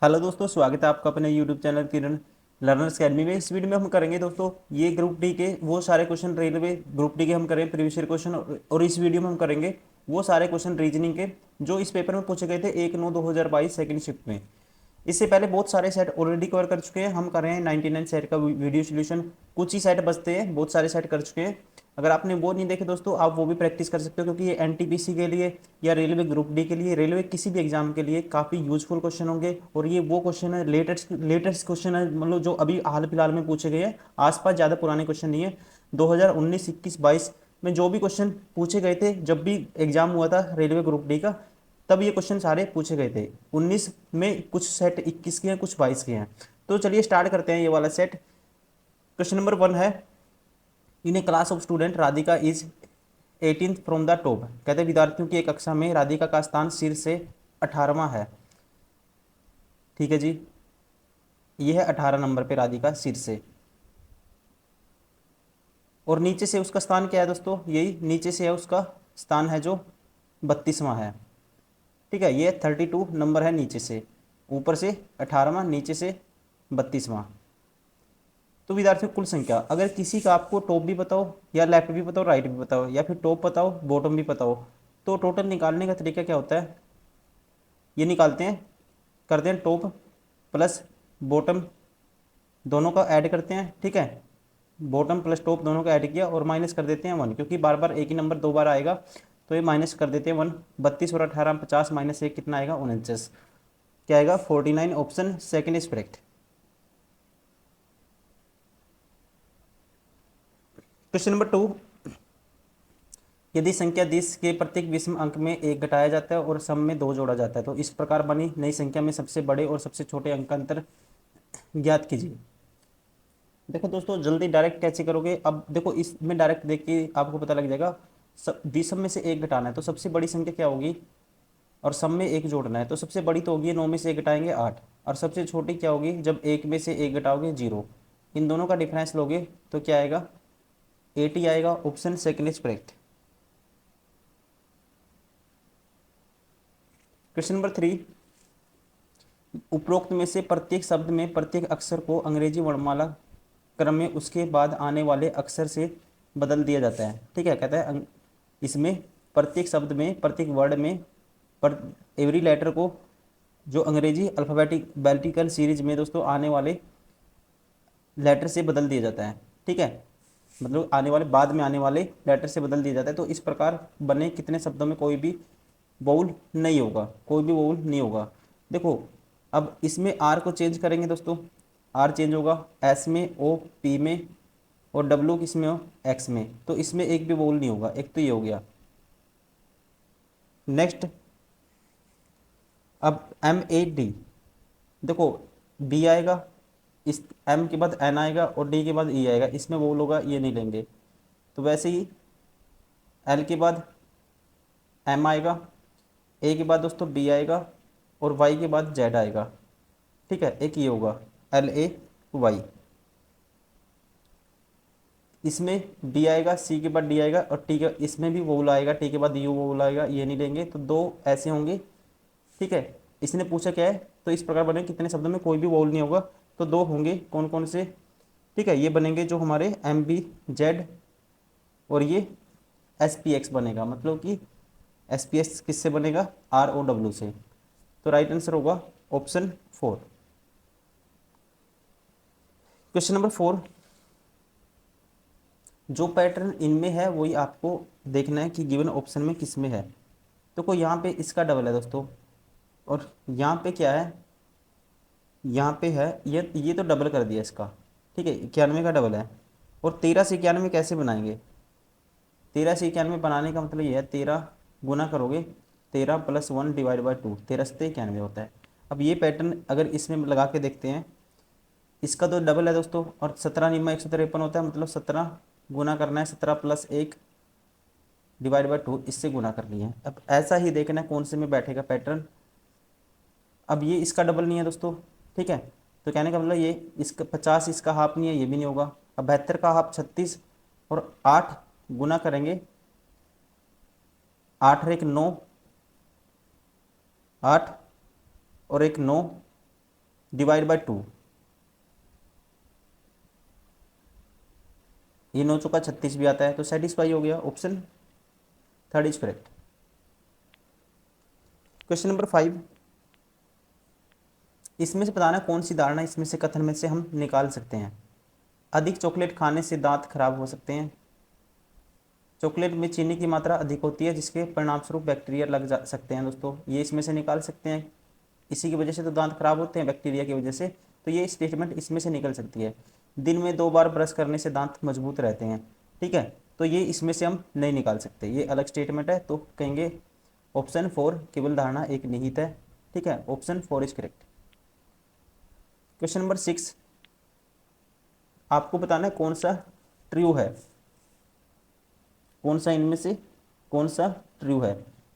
Hello दोस्तों, स्वागत है आपका अपने यूट्यूब चैनल किरण लर्नर्स अकेडमी में। इस वीडियो में हम करेंगे दोस्तों ये ग्रुप डी के वो सारे क्वेश्चन, रेलवे ग्रुप डी के हम करेंगे प्रीवियस ईयर क्वेश्चन, और इस वीडियो में हम करेंगे वो सारे क्वेश्चन रीजनिंग के जो इस पेपर में पूछे गए थे 1/9/2022 सेकंड शिफ्ट में। इससे पहले बहुत सारे सेट ऑलरेडी कवर कर चुके हैं, हम कर रहे हैं 99 सेट का वीडियो सोल्यूशन। कुछ ही सेट बचते हैं, बहुत सारे सेट कर चुके हैं। अगर आपने वो नहीं देखे दोस्तों, आप वो भी प्रैक्टिस कर सकते हो, क्योंकि ये एनटीपीसी के लिए या रेलवे ग्रुप डी के लिए, रेलवे किसी भी एग्जाम के लिए काफ़ी यूजफुल क्वेश्चन होंगे। और ये वो क्वेश्चन है, लेटेस्ट लेटेस्ट क्वेश्चन है, मतलब जो अभी हाल फिलहाल में पूछे गए हैं, आसपास ज़्यादा पुराने क्वेश्चन नहीं है। 2019, 21, 22 में जो भी क्वेश्चन पूछे गए थे, जब भी एग्जाम हुआ था रेलवे ग्रुप डी का, तब ये क्वेश्चन सारे पूछे गए थे। 19 में कुछ सेट 21 के हैं, कुछ 22 के हैं। तो चलिए स्टार्ट करते हैं ये वाला सेट। क्वेश्चन नंबर 1 है, in a class of student Radhika is 18th from the top. कहते हैं विद्यार्थियों की एक कक्षा में राधिका का स्थान शीर्ष से 18वां है। ठीक है जी, ये है 18 नंबर पे राधिका शीर्ष से, और नीचे से उसका स्थान क्या है दोस्तों, यही नीचे से है उसका स्थान है जो 32वां है। ठीक है, ये 32 नंबर है नीचे से, ऊपर से 18वां, नीचे से 32वां। तो विद्यार्थियों कुल संख्या, अगर किसी का आपको टॉप भी बताओ या लेफ्ट भी बताओ, राइट भी बताओ, या फिर टॉप बताओ बॉटम भी बताओ, तो टोटल निकालने का तरीका क्या होता है, ये निकालते हैं, करते हैं टॉप प्लस बॉटम दोनों का ऐड करते हैं। ठीक है, बॉटम प्लस टॉप दोनों का ऐड किया और माइनस कर देते हैं 1, क्योंकि बार बार एक ही नंबर दो बार आएगा, तो ये माइनस कर देते हैं 1। 32 और 18 50 माइनस 1 कितना आएगा, 49। क्या आएगा, 49। Option second is correct. Question number 2, यदि संख्या 10 के प्रत्येक विषम अंक में 1 घटाया जाता है और सम में 2 जोड़ा जाता है, तो इस प्रकार बनी नई संख्या में सबसे बड़े और सबसे छोटे अंक का अंतर ज्ञात कीजिए। देखो दोस्तों, जल्दी डायरेक्ट कैसे करोगे, अब देखो इसमें डायरेक्ट देख के आपको पता लग जाएगा। विषम में से 1 घटाना है, तो सबसे बड़ी संख्या क्या होगी, और सम में 1 जोड़ना है, तो सबसे बड़ी तो होगी 9 में से 1 घटाएंगे 8, और सबसे छोटी क्या होगी, जब 1 में से 1 घटाओगे 0। इन दोनों का डिफरेंस लोगे तो क्या आएगा, 80 आएगा। Option second is correct. Question number 3, उपरोक्त में से प्रत्येक शब्द में प्रत्येक अक्षर को अंग्रेजी वर्णमाला क्रम में उसके बाद आने वाले अक्षर से बदल दिया जाता है। ठीक है, कहता है इसमें प्रत्येक शब्द में प्रत्येक वर्ड में पर एवरी लेटर को जो अंग्रेजी अल्फ़ाबेटिकल सीरीज में दोस्तों आने वाले लेटर से बदल दिया जाता है। ठीक है, मतलब आने वाले बाद में आने वाले लेटर से बदल दिया जाता है। तो इस प्रकार बने कितने शब्दों में कोई भी बाउल नहीं होगा, कोई भी बाउल नहीं होगा। देखो, अब इसमें आर को चेंज करेंगे दोस्तों, आर चेंज होगा एस में, ओ पी में, और डब्ल्यू किस में हो, एक्स में। तो इसमें एक भी बाउल नहीं होगा, एक तो ये हो गया। नेक्स्ट, अब एम ए डी, देखो बी आएगा, इस एम के बाद एन आएगा और डी के बाद ई आएगा, इसमें बाउल होगा, ये नहीं लेंगे। तो वैसे ही एल के बाद एम आएगा, ए के बाद दोस्तों बी आएगा, और वाई के बाद जेड आएगा। ठीक है, एक ये होगा एल ए वाई। इसमें डी आएगा, सी के बाद डी आएगा, और टी के इसमें भी वोल आएगा, टी के बाद यू वोल आएगा, ये नहीं लेंगे। तो दो ऐसे होंगे। ठीक है, इसने पूछा क्या है, तो इस प्रकार बने कितने शब्दों में कोई भी वोल नहीं होगा, तो दो होंगे, कौन कौन से। ठीक है, ये बनेंगे जो हमारे एम बी जेड, और ये एस पी एक्स बनेगा, मतलब कि एस पी एक्स किससे बनेगा, आर ओ डब्ल्यू से। तो राइट आंसर होगा ऑप्शन 4। क्वेश्चन नंबर 4, जो पैटर्न इनमें है वही आपको देखना है कि गिवन ऑप्शन में किस में है। तो कोई यहाँ पे इसका डबल है दोस्तों, और यहाँ पे क्या है, यहाँ पे है ये तो डबल कर दिया इसका। ठीक है, 91 का डबल है। और 13 से 91 कैसे बनाएंगे, 13 से 91 बनाने का मतलब ये है, 13 गुना करोगे 13 + 1 / 2, 13 से 91 होता है। अब ये पैटर्न अगर इसमें लगा के देखते हैं, इसका तो डबल है दोस्तों, और 17 निम्मा 153 होता है, मतलब 17 गुना करना है, 17 + 1 / 2, इससे गुना करनी है। अब ऐसा ही देखना है कौन से में बैठेगा पैटर्न। अब ये इसका डबल नहीं है दोस्तों। ठीक है, तो कहने का मतलब ये इसका 50 इसका हाफ नहीं है, ये भी नहीं होगा। अब 72 का हाफ 36, और 8 गुना करेंगे, 8 और 1 9, 8 और 1 9, डिवाइड बाय 2, ये 9 चौका 36 भी आता है, तो सेटिस्फाई हो गया, option third is correct. Question number 5, इसमें से बताना कौन सी धारणा इसमें से कथन में से हम निकाल सकते हैं। अधिक चॉकलेट खाने से दांत खराब हो सकते हैं, चॉकलेट में चीनी की मात्रा अधिक होती है जिसके परिणामस्वरूप बैक्टीरिया लग जा सकते हैं। दोस्तों ये इसमें से निकाल सकते हैं, इसी की वजह से तो दांत खराब होते हैं, बैक्टीरिया की वजह से, तो ये स्टेटमेंट इसमें से निकल सकती है। दिन में 2 बार ब्रश करने से दांत मजबूत रहते हैं, ठीक है, तो ये इसमें से हम नहीं निकाल सकते, ये अलग स्टेटमेंट है, तो कहेंगे ऑप्शन 4 केवल धारणा एक निहित है, ठीक है, option 4 is correct. Question number 6, आपको बताना है कौन सा ट्रू है, कौन सा इनमें से कौन सा ट्रू है।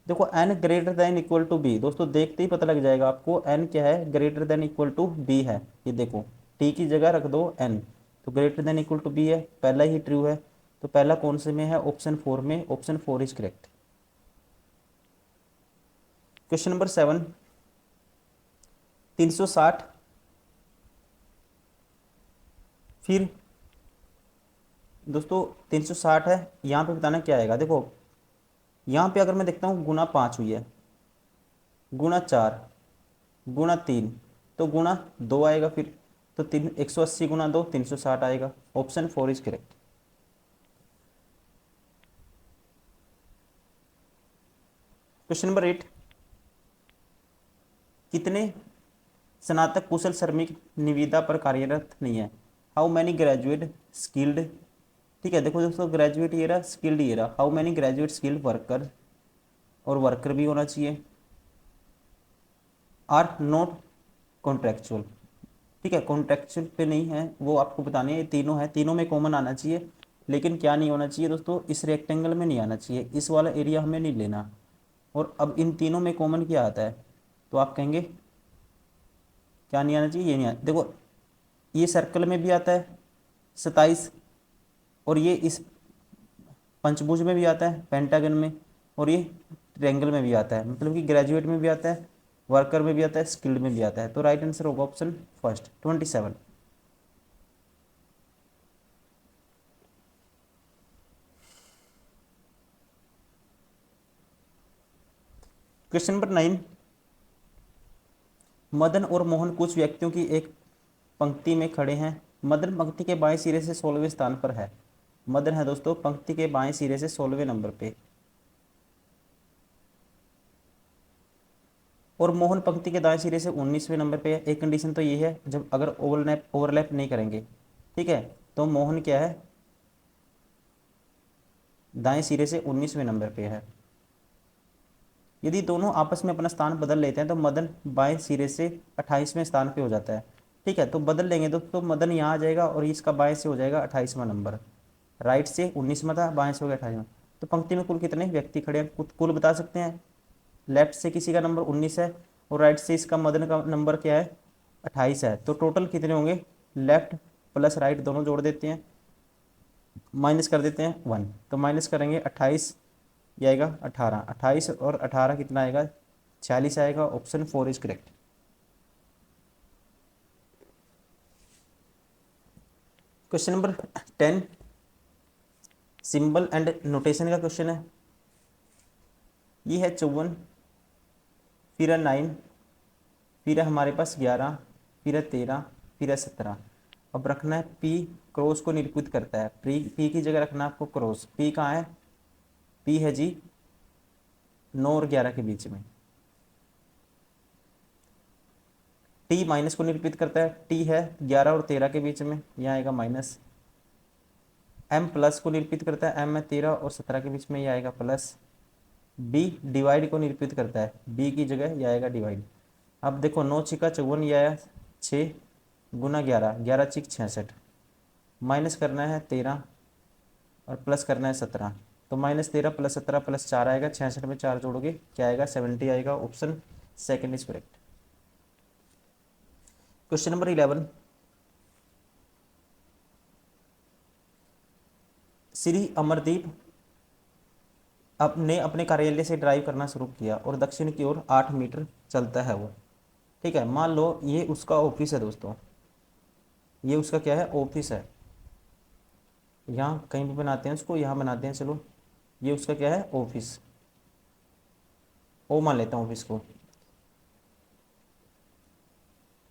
देखो n greater than equal to B, दोस्तों देखते ही पता लग जाएगा आपको n क्या है, greater than equal to B है। ये देखो t की जगह रख दो n, तो greater than equal to B है, पहला ही ट्रू है, तो पहला कौन से में है, ऑप्शन 4 में, option 4 is correct. Question number 7, 360 फिर दोस्तों 360 है, यहाँ पे बताना क्या आएगा। देखो यहाँ पे अगर मैं देखता हूँ गुना 5 हुई है, गुना 4, गुना 3, तो गुना 2 आएगा फिर, तो 180 गुना 2 360 आएगा, option 4 is correct. Question number 8, कितने स्नातक कुशल श्रमिक निविदा पर कार्यरत नहीं है। हाउ मैनी ग्रेजुएट स्किल्ड, ठीक है, देखो दोस्तों ग्रेजुएट ये रहा, स्किल्ड ये रहा, how many graduate skilled worker, और वर्कर भी होना चाहिए, आर नॉट कॉन्ट्रेक्चुअल, ठीक है, कॉन्ट्रेक्चुअल पे नहीं है, वो आपको बताने हैं, तीनों है, तीनों में कॉमन आना चाहिए, लेकिन क्या नहीं होना चाहिए दोस्तों, इस रेक्टेंगल में नहीं आना चाहिए, इस वाला एरिया हमें नहीं लेना। और अब इन तीनों में कॉमन क्या आता है, तो आप कहेंगे क्या नहीं आना चाहिए, ये नहीं आता। देखो ये सर्कल में भी आता है 27, और ये इस पंचभुज में भी आता है, पेंटागन में, और ये ट्रायंगल में भी आता है, मतलब कि ग्रेजुएट में भी आता है, वर्कर में भी आता है, स्किल्ड में भी आता है, तो राइट आंसर होगा option first 27। Question number 9, Madan और मोहन कुछ व्यक्तियों की एक पंक्ति में खड़े हैं, मदन पंक्ति के बाएं सिरे से 16वें स्थान पर है, मदन है दोस्तों पंक्ति के बाएं सिरे से 16वें नंबर पे, और मोहन पंक्ति के दाएं सिरे से 19वें नंबर पे है। एक कंडीशन तो ये है, जब अगर ओवरलैप नहीं करेंगे, ठीक है, तो मोहन क्या है, दाएं सिरे से 19वें नंबर पे है। यदि दोनों आपस में अपना स्थान बदल लेते हैं तो मदन बाएं सिरे से 28वें स्थान पे हो जाता है, ठीक है, तो बदल लेंगे तो मदन यहाँ आ जाएगा और इसका बाएं से हो जाएगा 28वां नंबर, राइट से 19वां था, बाएं से हो गया 28वां। तो पंक्ति में कुल कितने व्यक्ति खड़े हैं, कुल बता सकते हैं, लेफ्ट से किसी का नंबर 19 है और राइट से इसका मदन का नंबर क्या है 28 है, तो टोटल कितने होंगे, लेफ्ट प्लस राइट दोनों जोड़ देते हैं, माइनस कर देते हैं 1, तो माइनस करेंगे 28, ये आएगा 18, 28 और 18 कितना आएगा 46 आएगा, option 4 is correct. Question number 10, symbol and notation का क्वेश्चन है। ये है 54, फिर है 9, फिर है हमारे पास 11, फिर है 13, फिर है 17। अब रखना है पी, क्रॉस को निरूपित करता है, पी की जगह रखना है आपको क्रॉस, पी कहाँ है, पी है जी 9 और 11 के बीच में, टी माइनस को निरूपित करता है, टी है 11 और 13 के बीच में, यहाँ आएगा माइनस, एम प्लस को निरूपित करता है, एम है 13 और 17 के बीच में, ये आएगा प्लस, बी डिवाइड को निरूपित करता है, बी की जगह ये आएगा डिवाइड। अब देखो 9 छिका 54, ये आया 6 गुना 11, 11 छिक 66, माइनस करना है 13 और प्लस करना है 17, तो -13 + 17 + 4 आएगा, 66 में 4 जोड़ोगे क्या आएगा 70 आएगा, option second is correct. Question number 11, Shri Amardeep अपने कार्यालय से ड्राइव करना शुरू किया और दक्षिण की ओर 8 मीटर चलता है वो, ठीक है, मान लो ये उसका ऑफिस है दोस्तों, ये उसका क्या है, ऑफिस है। यहाँ कहीं भी बनाते हैं उसको, यहाँ बनाते हैं, चलो ये उसका क्या है, ऑफिस। ओ मान लेता हूँ ऑफिस को।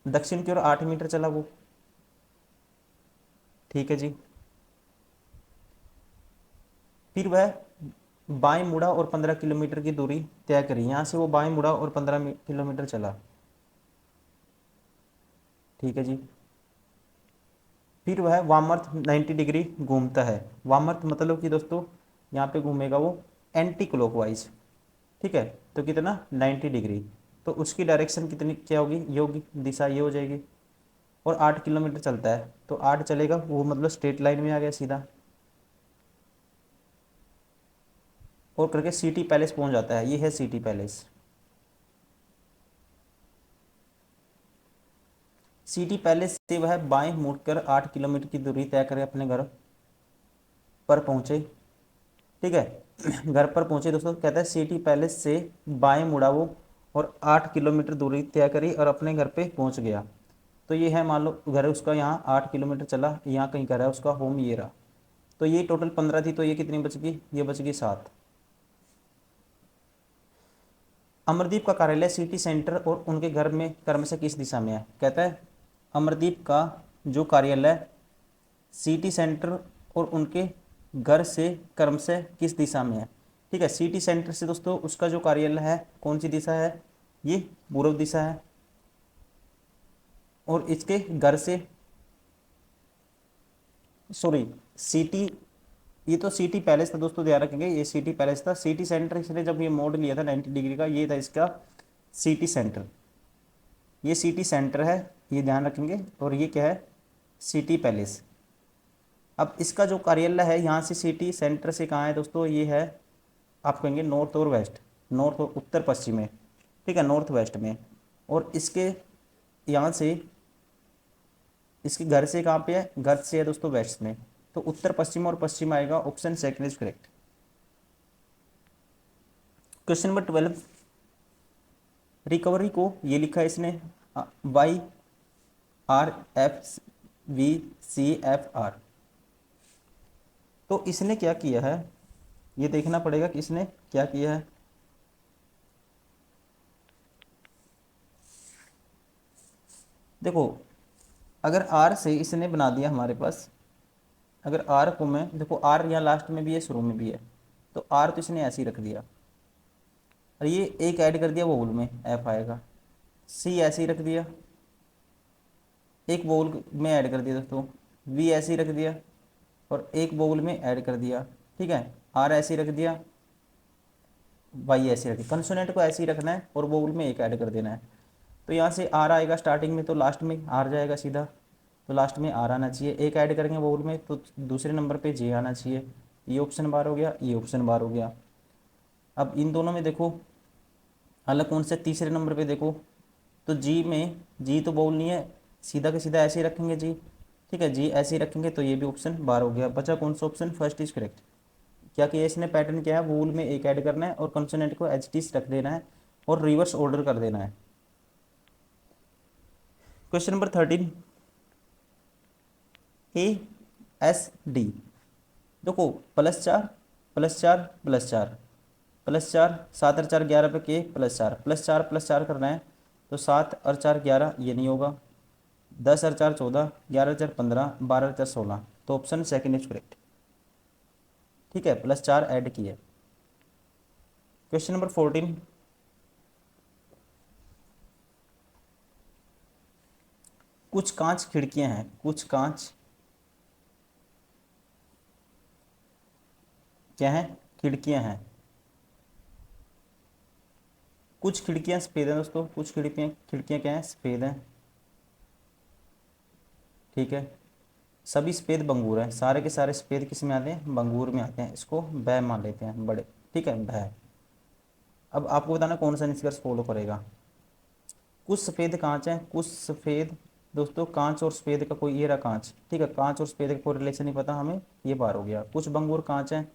दक्षिण की ओर 8 मीटर चला वो, ठीक है जी। फिर वह बाएं मुड़ा और 15 किलोमीटर की दूरी तय करी। यहाँ से वो बाएं मुड़ा और 15 किलोमीटर चला, ठीक है जी। फिर वह वामार्थ 90 डिग्री घूमता है। वामार्थ मतलब कि दोस्तों यहाँ पे घूमेगा वो एंटी क्लॉकवाइज, ठीक है। तो कितना, 90 डिग्री। तो उसकी डायरेक्शन कितनी क्या होगी, ये होगी, दिशा ये हो जाएगी। और 8 किलोमीटर चलता है, तो 8 चलेगा वो, मतलब स्ट्रेट लाइन में आ गया सीधा। और करके सिटी पैलेस पहुंच जाता है, ये है सिटी पैलेस। सिटी पैलेस से वह बाएं मुड़कर 8 किलोमीटर की दूरी तय करे अपने घर पर पहुंचे, ठीक है। घर पर पहुंचे दोस्तों, कहता है सिटी पैलेस से बाएं मुड़ा वो और 8 किलोमीटर दूरी तय करी और अपने घर पे पहुंच गया। तो ये है, मान लो घर उसका यहाँ 8 किलोमीटर चला, यहाँ कहीं घर है उसका होम, ये रहा। तो ये टोटल 15 थी, तो ये कितनी बच गई, ये बच गई 7। अमरदीप का कार्यालय सिटी सेंटर और उनके घर में क्रम से किस दिशा में है। कहता है अमरदीप का जो कार्यालय सिटी सेंटर और उनके घर से क्रम से किस दिशा में है, ठीक है। सिटी सेंटर से दोस्तों उसका जो कार्यालय है कौन सी दिशा है, ये पूर्व दिशा है। और इसके घर से, सॉरी, सिटी, ये तो सिटी पैलेस था दोस्तों, ध्यान रखेंगे ये सिटी पैलेस था। सिटी सेंटर इसने जब ये मोड लिया था 90 डिग्री का, ये था इसका सिटी सेंटर। ये सिटी सेंटर है, ये ध्यान रखेंगे। और ये क्या है, सिटी पैलेस। अब इसका जो कार्यालय है यहाँ से सिटी सेंटर से कहाँ है दोस्तों, ये है, आप कहेंगे नॉर्थ और वेस्ट, नॉर्थ और उत्तर पश्चिम में, ठीक है, नॉर्थ वेस्ट में। और इसके यहाँ से, इसके घर से कहाँ पे है, घर से है दोस्तों वेस्ट में। तो उत्तर पश्चिम और पश्चिम आएगा, option second is correct. Question number 12, recovery को ये लिखा है इसने YRFVCFR। तो इसने क्या किया है, ये देखना पड़ेगा कि इसने क्या किया है। देखो, अगर आर से इसने बना दिया हमारे पास, अगर आर को मैं, देखो आर यहाँ लास्ट में भी है शुरू में भी है, तो आर तो इसने ऐसे ही रख दिया। और ये एक ऐड कर दिया वोल में, एफ आएगा। सी ऐसे ही रख दिया, एक वोल में ऐड कर दिया दोस्तों, वी ऐसे ही रख दिया और एक वोल में ऐड कर दिया, ठीक है। आर ऐसे ही रख दिया, वाई ऐसे रख दिया। कंसोनेंट को ऐसे ही रखना है और वोल में एक ऐड कर देना है। तो यहाँ से आर आएगा स्टार्टिंग में, तो लास्ट में आर जाएगा सीधा, तो लास्ट में आर आना चाहिए। एक ऐड करेंगे वोल में तो दूसरे नंबर पे जे आना चाहिए। ये ऑप्शन बार हो गया, ये ऑप्शन बार हो गया। अब इन दोनों में देखो अलग कौन से, तीसरे नंबर पे देखो, तो जी में, जी तो बोल नहीं है, सीधा के सीधा ऐसे ही रखेंगे जी, ठीक है, जी ऐसे ही रखेंगे, तो ये भी ऑप्शन बार हो गया। बचा कौन सा ऑप्शन, फर्स्ट इज करेक्ट। क्या किया इसने, पैटर्न क्या है, वोल में एक ऐड करना है और कंसोनेंट को एच टी रख देना है और रिवर्स ऑर्डर कर देना है। Question number 13, ASD। देखो +4 +4 +4 +4, 7 और 4 11 पे के +4 +4 +4 करना है। तो 7 और 4 11, ये नहीं होगा। 10 और 4 14, 11 और 4 15, 12 और 4 16। तो ऑप्शन सेकंड इज करेक्ट, ठीक है, +4 ऐड किए। क्वेश्चन नंबर 14, कुछ कांच खिड़कियां हैं, कुछ कांच क्या है, खिड़कियां हैं। कुछ खिड़कियां सफ़ेद हैं दोस्तों, कुछ खिड़कियां, खिड़कियां क्या हैं, सफ़ेद हैं, ठीक है। सभी सफ़ेद बंगूर हैं, सारे के सारे सफ़ेद किस में आते हैं, बंगूर में आते हैं। इसको बै मान लेते हैं बड़े, ठीक है, भै। अब आपको बताना कौन सा निष्कर्ष फॉलो करेगा। कुछ सफ़ेद कांच हैं, कुछ सफ़ेद, दोस्तों कांच और सफ़ेद का कोई, ये रहा कांच, ठीक है, कांच और सफ़ेद का कोई रिलेशन नहीं पता हमें, ये बार हो गया। कुछ बंगूर कांच हैं,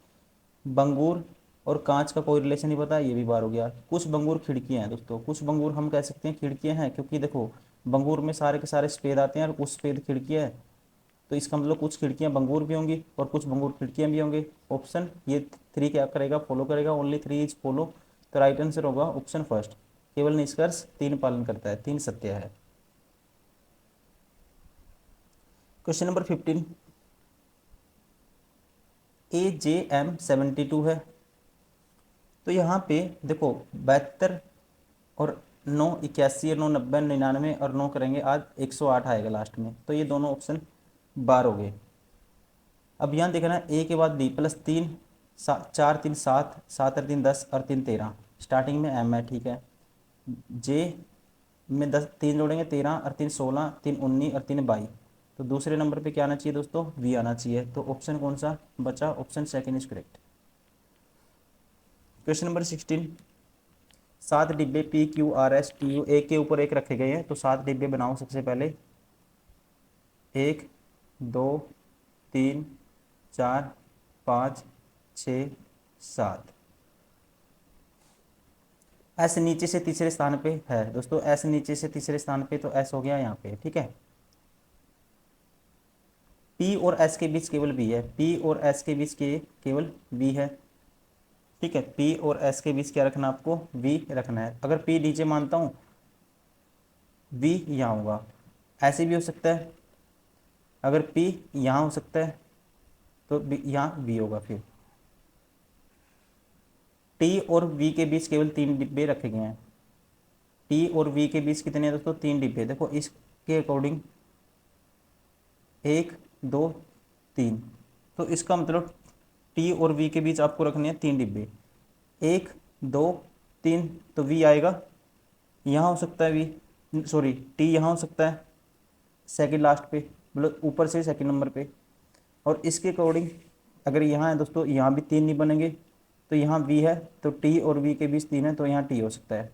बंगूर और कांच का कोई रिलेशन नहीं पता, ये भी बार हो गया। कुछ बंगूर खिड़कियां हैं दोस्तों, कुछ बंगूर हम कह सकते हैं खिड़कियां हैं, क्योंकि देखो बंगूर में सारे के सारे सफ़ेद आते हैं और कुछ सफ़ेद खिड़कियां हैं, तो इसका मतलब कुछ खिड़कियां बंगूर भी होंगी और कुछ बंगूर खिड़कियां भी होंगे। ऑप्शन ये थ्री क्या करेगा, फॉलो करेगा, ओनली थ्री इज फॉलो। तो राइट आंसर होगा ऑप्शन फर्स्ट, केवल निष्कर्ष तीन पालन करता है, तीन सत्य है। क्वेश्चन नंबर 15, AJM72 है। तो यहाँ पे देखो 72 और 9 81 और 9 90 99 और 9 करेंगे आज 108 आएगा लास्ट में, तो ये दोनों ऑप्शन बार हो गए। अब यहाँ देखना ए के बाद बी प्लस 3 4 3 7 7 और 3 10 और 3 13, स्टार्टिंग में एम है, ठीक है। जे में 10 3 जोड़ेंगे 13 और 3 16 3 19 और 3 22, तो दूसरे नंबर पे क्या आना चाहिए दोस्तों, वी आना चाहिए। तो ऑप्शन कौन सा बचा, option second is correct. Question number 16, 7 डिब्बे PQRSTU एक के ऊपर एक रखे गए हैं, तो 7 डिब्बे बनाओ सबसे पहले। 1 2 3 4 5 6 7। एस नीचे से तीसरे स्थान पे है दोस्तों, एस नीचे से तीसरे स्थान पे, तो एस हो गया यहाँ पे, ठीक है। पी और एस के बीच केवल बी है, पी और एस के बीच के केवल बी है, ठीक है। पी और एस के बीच क्या रखना, आपको वी रखना है। अगर पी नीचे मानता हूँ, वी यहाँ होगा, ऐसे भी हो सकता है। अगर पी यहाँ हो सकता है तो यहाँ वी होगा। फिर टी और वी के बीच केवल 3 डिब्बे रखे गए हैं। टी और वी के बीच कितने हैं दोस्तों, 3 डिब्बे। देखो इसके अकॉर्डिंग 1 2 3, तो इसका मतलब टी और वी के बीच आपको रखने हैं 3 डिब्बे। 1 2 3, तो वी आएगा यहाँ हो सकता है, वी सॉरी टी यहाँ हो सकता है सेकंड लास्ट पे, मतलब ऊपर से सेकंड नंबर पे। और इसके अकॉर्डिंग अगर यहाँ है दोस्तों, यहाँ भी 3 नहीं बनेंगे, तो यहाँ वी है, तो टी और वी के बीच 3 है, तो यहाँ टी हो सकता है।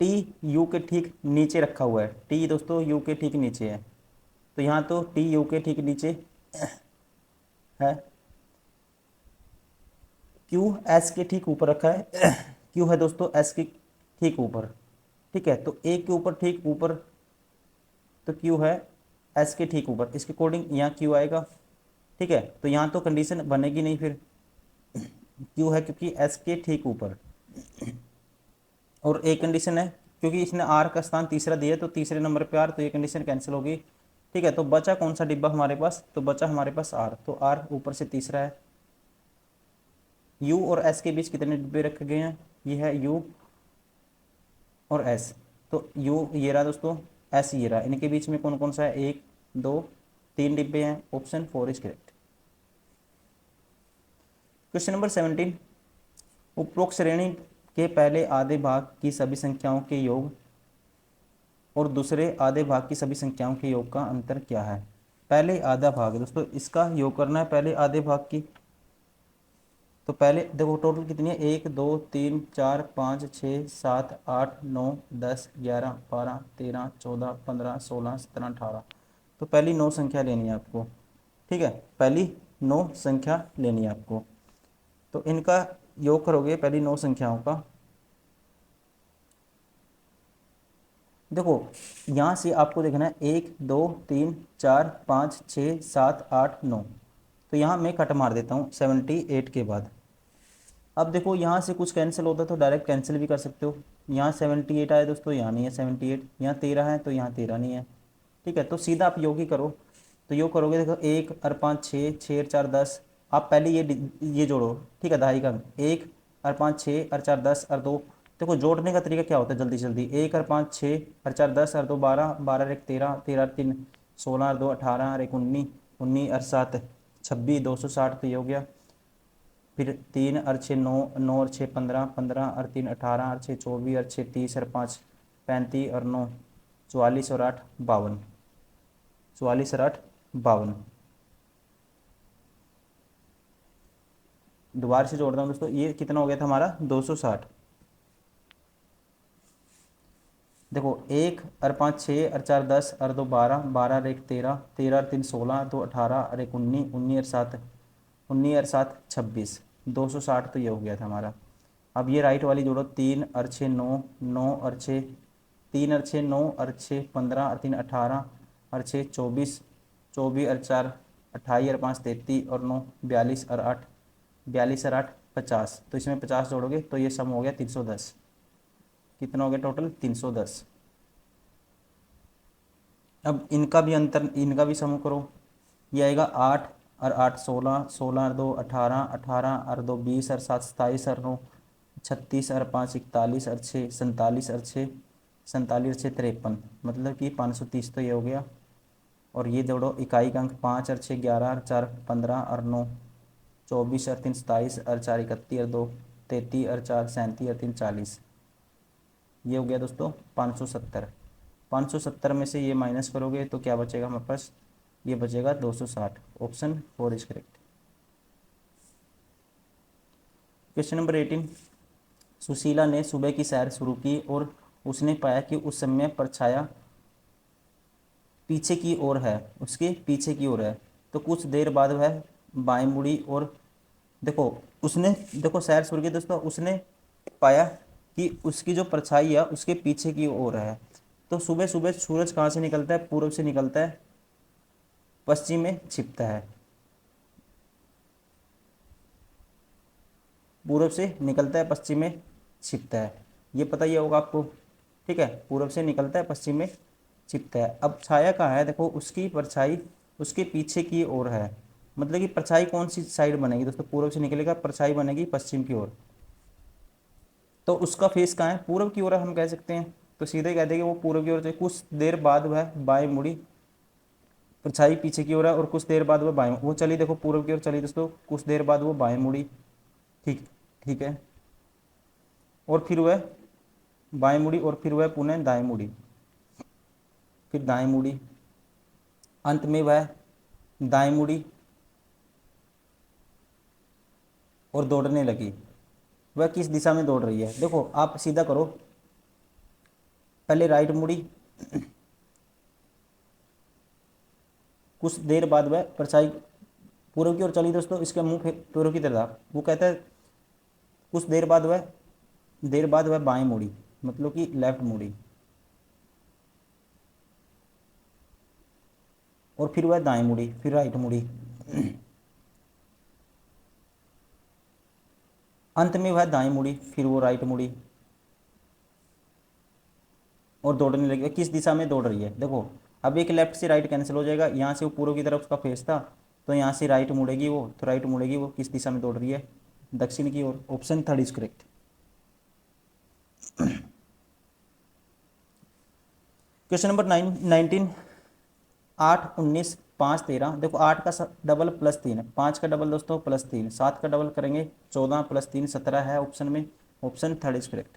टी यू के ठीक नीचे रखा हुआ है, टी दोस्तों यू के ठीक नीचे है, तो यहाँ तो टी यू के ठीक नीचे है। क्यू एस के ठीक ऊपर रखा है, क्यू है दोस्तों एस के ठीक ऊपर, ठीक है। तो ए के ऊपर ठीक ऊपर, तो क्यू है एस के ठीक ऊपर, इसके अकॉर्डिंग यहाँ क्यू आएगा, ठीक है। तो यहाँ तो कंडीशन बनेगी नहीं, फिर क्यू है क्योंकि एस के ठीक ऊपर। और एक कंडीशन है क्योंकि इसने आर का स्थान तीसरा दिया, तो तीसरे नंबर पे आर, तो ये कंडीशन कैंसिल होगी, ठीक है। तो बचा कौन सा डिब्बा हमारे पास, तो बचा हमारे पास आर, तो आर ऊपर से तीसरा है। यू और एस के बीच कितने डिब्बे रखे गए हैं, ये है यू और एस, तो यू ये रहा दोस्तों, एस ये रहा, इनके बीच में कौन कौन सा है, 1 2 3 डिब्बे हैं, option 4 is correct. Question number 17, उपरोक्त श्रेणी के पहले आधे भाग की सभी संख्याओं के योग और दूसरे आधे भाग की सभी संख्याओं के योग का अंतर क्या है। पहले आधा भाग दोस्तों, इसका योग करना है पहले आधे भाग की, तो पहले देखो टोटल कितनी है, 1 2 3 4 5 6 7 8 9 10 11 12 13 14 15 16 17 18, तो पहली 9 संख्या लेनी है आपको, ठीक है। पहली 9 संख्या लेनी है आपको, तो इनका योग करोगे पहली 9 संख्याओं का। देखो यहाँ से आपको देखना है 1 2 3 4 5 6 7 8 9, तो यहाँ मैं कट मार देता हूँ 78 के बाद। अब देखो यहाँ से कुछ कैंसिल होता है तो डायरेक्ट कैंसिल भी कर सकते हो। यहाँ 78 आया दोस्तों, यहाँ नहीं है 78, यहाँ 13 है तो यहाँ 13 नहीं है, ठीक है। तो सीधा आप योग ही करो, तो योग करोगे देखो 1 और 5 6 6 और 4 10, आप पहले ये जोड़ो, ठीक है, दहाई का 1 और 5 6 और 4 10 और 2। देखो जोड़ने का तरीका क्या होता है, जल्दी जल्दी 1 और 5 6 और 4 10 और 2 12 12 और 1 13 13 और 3 16 और 2 18 और 1 19 19 और 7 26 260, तो ये हो गया। फिर 3 और 6 9 9 और 6 15 15 और 3 18 और 6 24 और 6 30 और 5 35 और 9 44 और 8 52, 44 और 8 52। दोबारा से जोड़ रहा हूँ दोस्तों, ये कितना हो गया था हमारा 260। देखो 1 और 5 6 और 4 10 और 2 12 12 और 1 13 13 और 3 16 2 18 और 1 19 19 और 7 19 और 7 26, 260 तो ये हो गया था हमारा। अब ये राइट वाली जोड़ो, 3 और 6 9, 9 और 6 3 और 6 9 और 6 15 और 3 18 और 6 24, 24 और 4 28 और 5 33 और 9 42 और 8 42 और 8 50, तो इसमें 50 जोड़ोगे तो ये सम हो गया 310। कितना हो गया टोटल? 310। अब इनका भी अंतर, इनका भी सम करो। ये आएगा 8 और 8 16, 16 और 2 18, 18 और 2 20 और 7 27 और 9 36 और 5 41 और 6 47 और 6 47 और 6 53, मतलब कि 530 तो ये हो गया। और ये जोड़ो इकाई का अंक, 5 और 6 11 और 4 15 और 9 24 और 3 27 और 4 31 और 2 33 और 4 37 और 3 40, ये हो गया दोस्तों 570। 570 में से ये माइनस करोगे तो क्या बचेगा हमारे पास? ये बचेगा 260। Option 4 is correct. Question number 18। Sushila ने सुबह की सैर शुरू की और उसने पाया कि उस समय परछाया पीछे की ओर है, उसके पीछे की ओर है। तो कुछ देर बाद वह बाएं मुड़ी और देखो, उसने देखो सैर शुरू की दोस्तों, उसने पाया कि उसकी जो परछाई है उसके पीछे की ओर है। तो सुबह सुबह सूरज कहाँ से निकलता है? पूर्व से निकलता है, पश्चिम में छिपता है। पूर्व से निकलता है, पश्चिम में छिपता है, ये पता ही होगा आपको। ठीक है, पूर्व से निकलता है, पश्चिम में छिपता है। अब छाया कहाँ है? देखो उसकी परछाई उसके पीछे की ओर है, मतलब कि परछाई कौन सी साइड बनेगी दोस्तों? पूर्व से निकलेगा, परछाई बनेगी पश्चिम की ओर। तो उसका फेस कहाँ है? पूर्व की ओर हम कह सकते हैं। तो सीधे कह देंगे वो पूर्व की ओर से। कुछ देर बाद वह बाएं मुड़ी, परछाई पीछे की ओर है, और कुछ देर बाद वो बाएं, वो चली देखो पूर्व की ओर चली दोस्तों, कुछ देर बाद वो बाएं मुड़ी। ठीक, ठीक है। और फिर वह बाएं मुड़ी और फिर वह पुनः दाएं मुड़ी, फिर दाएं मुड़ी, अंत में वह दाएं मुड़ी और दौड़ने लगी। वह किस दिशा में दौड़ रही है? देखो आप सीधा करो, पहले राइट मुड़ी, कुछ देर बाद वह परछाई पूर्व की ओर चली दोस्तों, इसका मुंह पूर्व की तरफ। वो कहता है कुछ देर बाद वह बाएं मुड़ी, मतलब कि लेफ्ट मुड़ी, और फिर वह दाएं मुड़ी, फिर राइट मुड़ी, अंत में वह दाएं मुड़ी, फिर वो राइट मुड़ी और दौड़ने लगी। किस दिशा में दौड़ रही है? देखो अब एक लेफ्ट से राइट कैंसिल हो जाएगा, यहाँ से वो पूर्व की तरफ उसका फेस था, तो यहाँ से राइट मुड़ेगी वो, तो राइट मुड़ेगी वो, किस दिशा में दौड़ रही है? दक्षिण की ओर। Option 3 is correct. Question number 19। 8 19 5 13, देखो 8 का डबल +3, 5 का डबल दोस्तों +3, 7 का डबल करेंगे 14 +3 17 है ऑप्शन में। Option 3 is correct.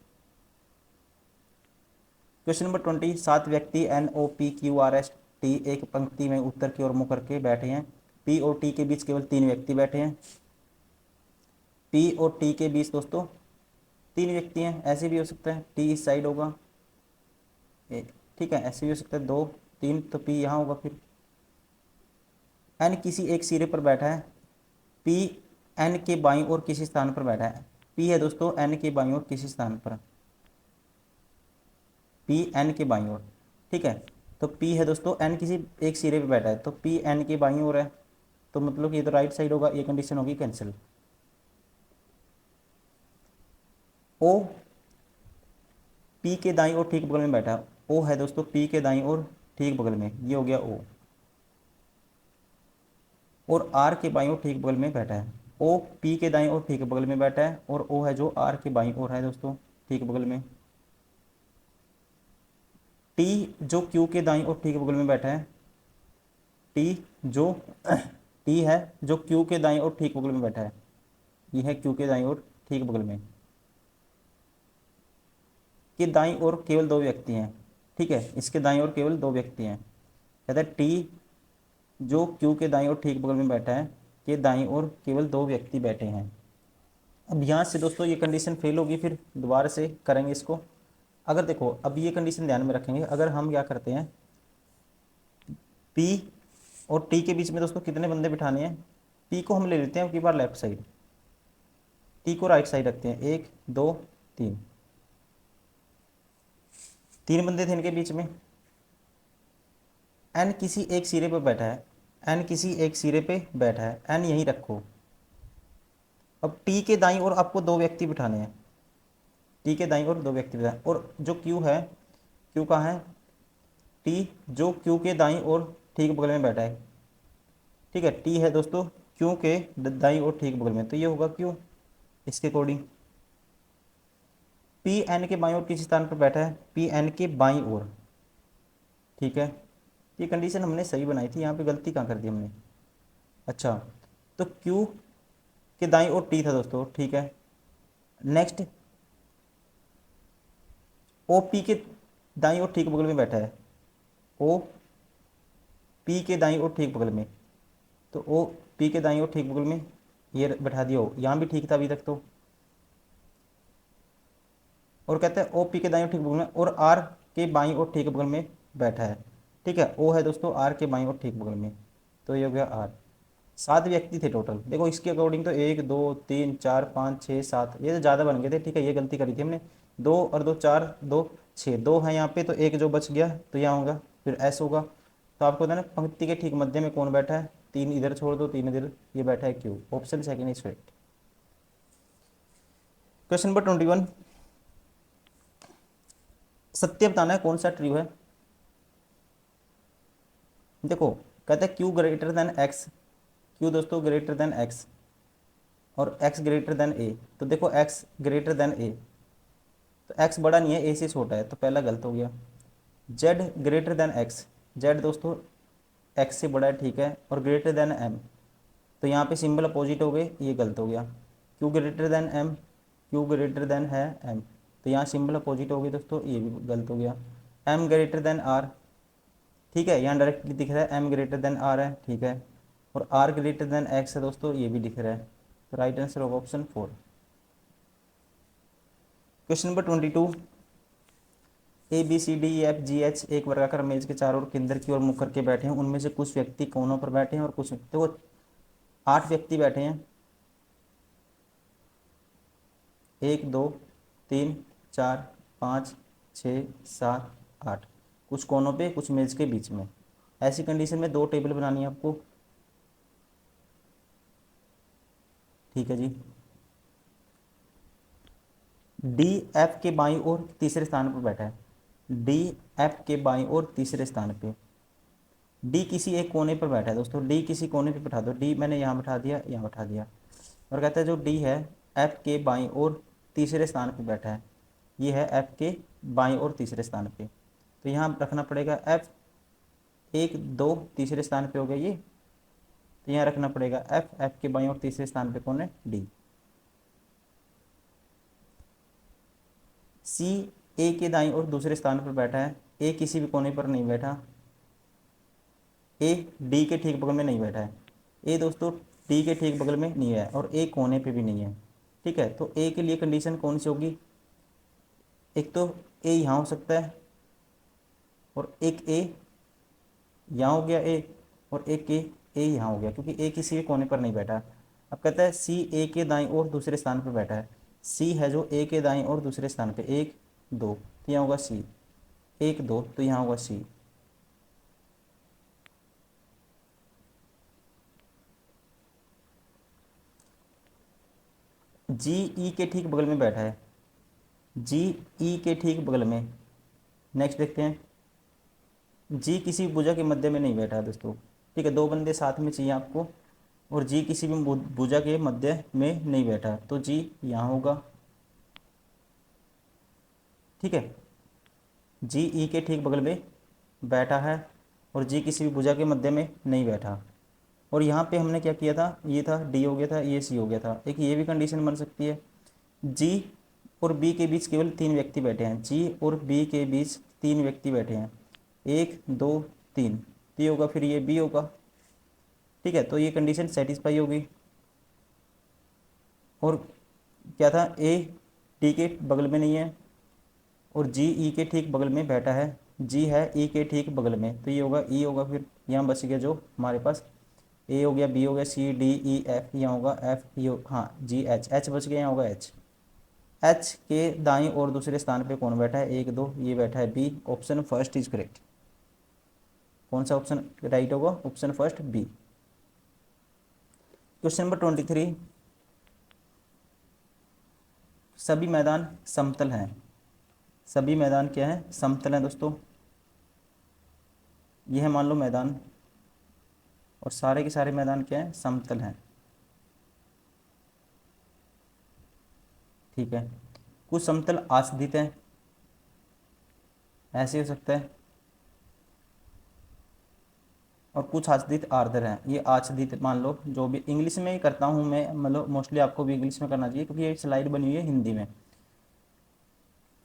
Question number 20। 7 व्यक्ति NOPQRST एक पंक्ति में उत्तर की ओर मुंह करके बैठे हैं। P और T के बीच केवल 3 व्यक्ति बैठे हैं। P और T के बीच दोस्तों 3 व्यक्ति हैं, ऐसे भी हो सकता है T इस साइड होगा, ठीक है, ऐसे भी हो सकता है 2 3, तो P यहाँ होगा। फिर N किसी एक सिरे पर बैठा है, P N के बाईं ओर किसी स्थान पर बैठा है। P है दोस्तों N के बाईं ओर किसी स्थान पर, P N के बाईं ओर, ठीक है। तो P है दोस्तों N किसी एक सिरे पे बैठा है, तो P N के बाईं ओर है, तो मतलब ये तो राइट साइड होगा, ये कंडीशन होगी कैंसिल। O P के दाईं ओर ठीक बगल में बैठा है, O है दोस्तों P के दाईं ओर ठीक बगल में, ये हो गया O। और R के बाईं ओर ठीक बगल में बैठा है। O P के दाईं ओर ठीक बगल में बैठा है, और O है जो R के बाईं ओर है दोस्तों ठीक बगल में। T जो Q के दाईं ओर ठीक बगल में बैठा है, T जो T है जो Q के दाईं ओर ठीक बगल में बैठा है, ये है Q के दाईं ओर ठीक बगल में, कि दाईं ओर केवल 2 व्यक्ति हैं, ठीक है, इसके दाईं ओर केवल 2 व्यक्ति हैं। कहता है T जो Q के दाईं ओर ठीक बगल में बैठा है, कि दाईं ओर केवल 2 व्यक्ति बैठे हैं। अब यहाँ से दोस्तों ये कंडीशन फेल होगी, फिर दोबारा से करेंगे इसको। अगर देखो अब ये कंडीशन ध्यान में रखेंगे, अगर हम क्या करते हैं P और T के बीच में दोस्तों कितने बंदे बिठाने हैं? टी को हम ले लेते हैं अब की बार लेफ्ट साइड, टी को राइट साइड रखते हैं, 1 2 3, 3 बंदे थे इनके बीच में, एन किसी एक सिरे पर बैठा है, एन किसी एक सिरे पे बैठा है, एन यहीं रखो। अब टी के दाईं ओर आपको 2 व्यक्ति बिठाने हैं, टी के दाईं ओर 2 व्यक्ति बिठाने, और जो क्यू है, क्यू कहाँ है, टी जो क्यू के दाईं ओर ठीक बगल में बैठा है, ठीक है, टी है दोस्तों क्यू के दाईं ओर ठीक बगल में, तो ये होगा क्यू इसके अकॉर्डिंग। पी एन के बाईं ओर किस स्थान पर बैठा है, पी एन के बाईं ओर, ठीक है, ये कंडीशन हमने सही बनाई थी, यहाँ पे गलती कहाँ कर दी हमने। अच्छा, तो क्यू के दाईं ओर टी था दोस्तों, ठीक है। नेक्स्ट ओ पी के दाईं ओर ठीक बगल में बैठा है, ओ पी के दाईं ओर ठीक बगल में, तो ओ पी के दाईं ओर ठीक बगल में ये बैठा दिया हो, यहाँ भी ठीक था अभी तक तो, और कहते हैं ओ पी के दाईं ओर ठीक बगल में और आर के बाईं ओर ठीक बगल में बैठा है, ठीक है, ओ है दोस्तों आर के बाईं ओर ठीक बगल में, तो ये हो गया आर। 7 व्यक्ति थे टोटल, देखो इसके अकॉर्डिंग तो 1 2 3 4 5 6 7, ये तो ज़्यादा बन गए थे, ठीक है, ये गलती करी थी हमने, 2 और 2 4 2 6, 2 है यहाँ पे, तो एक जो बच गया तो यहाँ होगा, फिर एस होगा, तो आपको पता है ना पंक्ति के ठीक मध्य में कौन बैठा है, 3 इधर छोड़ दो, 3 इधर, ये बैठा है Q, option second is correct. Question number 21, सत्य बताना है कौन सा ट्रू है। देखो कहते हैं Q greater then x, Q दोस्तों ग्रेटर देन एक्स और एक्स ग्रेटर देन ए, तो देखो एक्स ग्रेटर देन ए, तो एक्स बड़ा नहीं है, ए से छोटा है, तो पहला गलत हो गया। Z greater than x, Z दोस्तों एक्स से बड़ा है, ठीक है, और ग्रेटर देन एम, तो यहाँ पे सिंबल अपोजिट हो गए, ये गलत हो गया। Q greater than M, Q greater than है एम, तो यहाँ सिंबल अपोजिट हो गई दोस्तों, ये भी गलत हो गया। एम ग्रेटर देन आर, ठीक है, यहाँ डायरेक्टली दिख रहा है एम ग्रेटर देन आर है, ठीक है, और आर ग्रेटर देन एक्स है दोस्तों, ये भी दिख रहा है, तो राइट आंसर होगा option 4। Question number 22, A B C D E F G H एक वर्गाकार मेज के चारों ओर केंद्र की ओर मुख करके बैठे हैं, उनमें से कुछ व्यक्ति कोनों पर बैठे हैं और कुछ, तो 8 व्यक्ति बैठे हैं, 1 2 3 4 5 6 7 8, कुछ कोनों पे कुछ मेज के बीच में, ऐसी कंडीशन में 2 टेबल बनानी है आपको, ठीक है जी। डी एफ के बाईं ओर तीसरे स्थान पर बैठा है, डी एफ के बाईं ओर तीसरे स्थान पे, डी किसी एक कोने पर बैठा है दोस्तों, डी किसी कोने पे बैठा दो, डी मैंने यहाँ बैठा दिया, यहाँ बैठा दिया, और कहता है जो डी है एफ के बाईं ओर तीसरे स्थान पे बैठा है, ये है एफ के बाईं ओर तीसरे स्थान पे, तो यहाँ रखना पड़ेगा एफ 1 2 तीसरे स्थान पे हो गया ये, तो यहाँ रखना पड़ेगा एफ, एफ के बाईं ओर तीसरे स्थान पे कौन है, डी। सी ए के दाईं ओर दूसरे स्थान पर बैठा है, ए किसी भी कोने पर नहीं बैठा, ए डी के ठीक बगल में नहीं बैठा है, ए दोस्तों डी के ठीक बगल में नहीं है और ए कोने पे भी नहीं है, ठीक है, तो ए के लिए कंडीशन कौन सी होगी, एक तो ए यहाँ हो सकता है और एक ए यहाँ हो गया ए, और एक ए यहाँ हो गया, क्योंकि ए किसी भी कोने पर नहीं बैठा। अब कहता है सी ए के दाईं ओर दूसरे स्थान पर बैठा है, सी है जो ए के दाईं ओर दूसरे स्थान पे, 1 2, तो यहाँ होगा सी, 1 2, तो यहाँ होगा सी। जी ई के ठीक बगल में बैठा है, जी ई के ठीक बगल में, नेक्स्ट देखते हैं, जी किसी भुजा के मध्य में नहीं बैठा है दोस्तों, ठीक है, 2 बंदे साथ में चाहिए आपको, और जी किसी भी भुजा के मध्य में नहीं बैठा, तो जी यहाँ होगा, ठीक है, जी ई के ठीक बगल में बैठा है और जी किसी भी भुजा के मध्य में नहीं बैठा, और यहाँ पे हमने क्या किया था, ये था डी हो गया था, ये सी हो गया था, एक ये भी कंडीशन बन सकती है, जी और बी के बीच केवल 3 व्यक्ति बैठे हैं, जी और बी के बीच 3 व्यक्ति बैठे हैं, 1 2 3, तो ये होगा, फिर ये बी होगा, ठीक है, तो ये कंडीशन सेटिस्फाई होगी। और क्या था, ए डी के बगल में नहीं है और जी ई के ठीक बगल में बैठा है, जी है ई के ठीक बगल में, तो ये होगा ई होगा, फिर यहाँ बच गया जो हमारे पास ए हो गया, बी हो गया, सी डी ई एफ, यहाँ होगा एफ, हाँ जी एच, एच बच गया, यहाँ होगा एच। एच के दाईं और दूसरे स्थान पे कौन बैठा है, 1 2, ये बैठा है B, option first is correct. कौन सा ऑप्शन राइट होगा, option first B. Question number 23, सभी मैदान समतल हैं। सभी मैदान क्या है, समतल हैं दोस्तों। ये है मान लो मैदान, और सारे के सारे मैदान क्या हैं, समतल हैं। ठीक है, कुछ समतल आच्छादित हैं, ऐसे हो सकता है, और कुछ आच्छादित आर्द्र हैं। ये आच्छादित मान लो, जो भी इंग्लिश में ही करता हूँ मैं, मतलब मोस्टली आपको भी इंग्लिश में करना चाहिए क्योंकि ये स्लाइड बनी हुई है हिंदी में।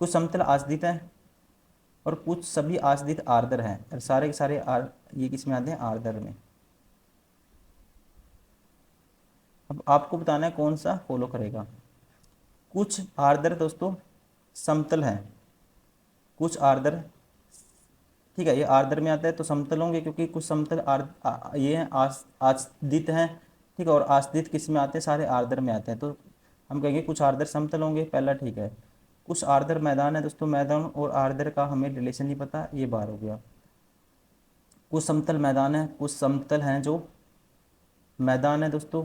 कुछ समतल आच्छादित हैं और कुछ सभी आच्छादित आर्द्र हैं, और सारे के सारे ये किस में आते हैं, आर्द्र में। अब आपको बताना है कौन सा फॉलो करेगा। कुछ आर्द्र दोस्तों समतल हैं, कुछ आर्द्र, ठीक है, ये आर्द्र में आता है तो समतल होंगे, क्योंकि कुछ समतल ये हैं आच्छादित हैं, ठीक है, और आच्छादित किस में आते हैं, सारे आर्द्र में आते हैं, तो हम कहेंगे कुछ आर्द्र समतल होंगे, पहला ठीक है। कुछ आर्द्र मैदान है दोस्तों, मैदान और आर्द्र का हमें रिलेशन नहीं पता, ये बार हो गया। कुछ समतल मैदान है, कुछ समतल हैं जो मैदान है दोस्तों।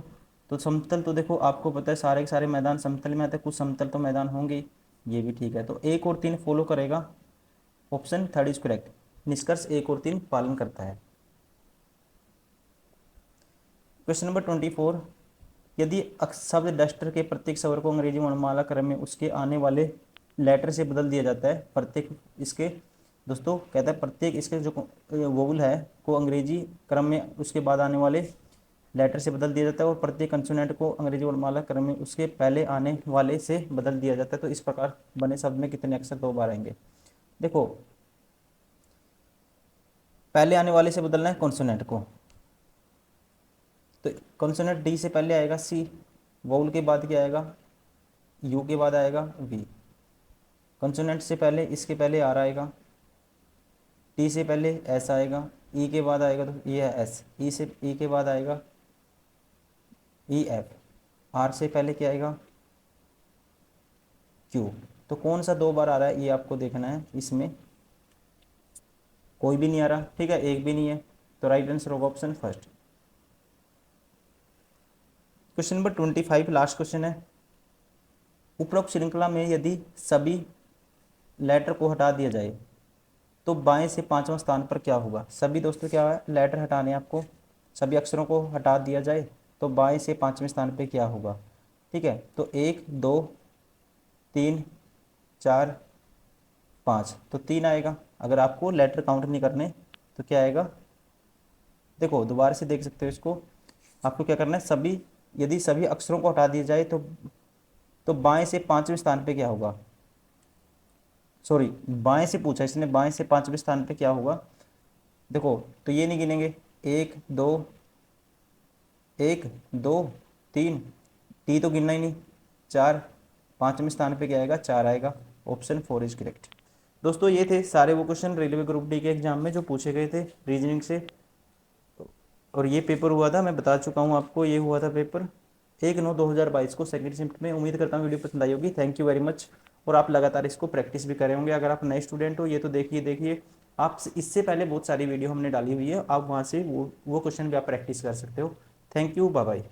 तो समतल तो देखो आपको पता है सारे के सारे मैदान समतल में आते हैं, कुछ समतल तो मैदान होंगे ही, ये भी ठीक है। तो 1 और 3 फॉलो करेगा, ऑप्शन थर्ड इज करेक्ट। निष्कर्ष 1 और 3 पालन करता है। क्वेश्चन नंबर 24, यदि शब्द डस्टर के प्रत्येक स्वर को अंग्रेजी वर्णमाला क्रम में उसके आने वाले लेटर से बदल दिया जाता है, प्रत्येक इसके दोस्तों कहता है प्रत्येक इसके जो वोवल है को अंग्रेजी क्रम में उसके बाद आने वाले लेटर से बदल दिया जाता है, और प्रत्येक कंसोनेंट को अंग्रेजी वर्णमाला क्रम में उसके पहले आने वाले से बदल दिया जाता है। तो इस प्रकार बने शब्द में कितने अक्षर 2 बार आएंगे। देखो, पहले आने वाले से बदलना है कॉन्सोनेंट को, तो कॉन्सोनेंट डी से पहले आएगा सी, वोवल के बाद क्या आएगा, यू के बाद आएगा वी। कॉन्सोनेंट से पहले इसके पहले आर आएगा, टी से पहले एस आएगा, ई के बाद आएगा तो ये है एस, ई से ई के बाद आएगा ई एफ, आर से पहले क्या आएगा क्यू। तो कौन सा 2 बार आ रहा है ये आपको देखना है, इसमें कोई भी नहीं आ रहा, ठीक है, एक भी नहीं है, तो राइट आंसर होगा option first. Question number 25 last question है। उपरोक्त श्रृंखला में यदि सभी लेटर को हटा दिया जाए तो बाएं से 5वां स्थान पर क्या होगा। सभी दोस्तों क्या है, लेटर हटाने आपको, सभी अक्षरों को हटा दिया जाए तो बाएं से 5वें स्थान पे क्या होगा। ठीक है, तो 1 2 3 4 5, तो 3 आएगा। अगर आपको लेटर काउंट नहीं करने तो क्या आएगा, देखो दोबारा से देख सकते हो इसको। आपको क्या करना है, सभी यदि सभी अक्षरों को हटा दिया जाए तो बाएं से 5वें स्थान पे क्या होगा, सॉरी बाएं से पूछा इसने, बाएं से 5वें स्थान पे क्या होगा। देखो तो ये नहीं गिनेंगे, 1 2 1 2 3, टी तो गिनना ही नहीं, 4, 5वें स्थान पे क्या आएगा, 4 आएगा, ऑप्शन 4 इज करेक्ट। दोस्तों ये थे सारे वो क्वेश्चन रेलवे ग्रुप डी के एग्जाम में जो पूछे गए थे रीजनिंग से, और ये पेपर हुआ था, मैं बता चुका हूँ आपको, ये हुआ था पेपर 1/9/2022 को सेकंड शिफ्ट में। उम्मीद करता हूँ वीडियो पसंद आई होगी, थैंक यू वेरी मच। और आप लगातार इसको प्रैक्टिस भी करे होंगे। अगर आप नए स्टूडेंट हो ये तो देखिए आप इससे पहले बहुत सारी वीडियो हमने डाली हुई है, आप वहाँ से वो क्वेश्चन भी आप प्रैक्टिस कर सकते हो। Thank you, bye bye.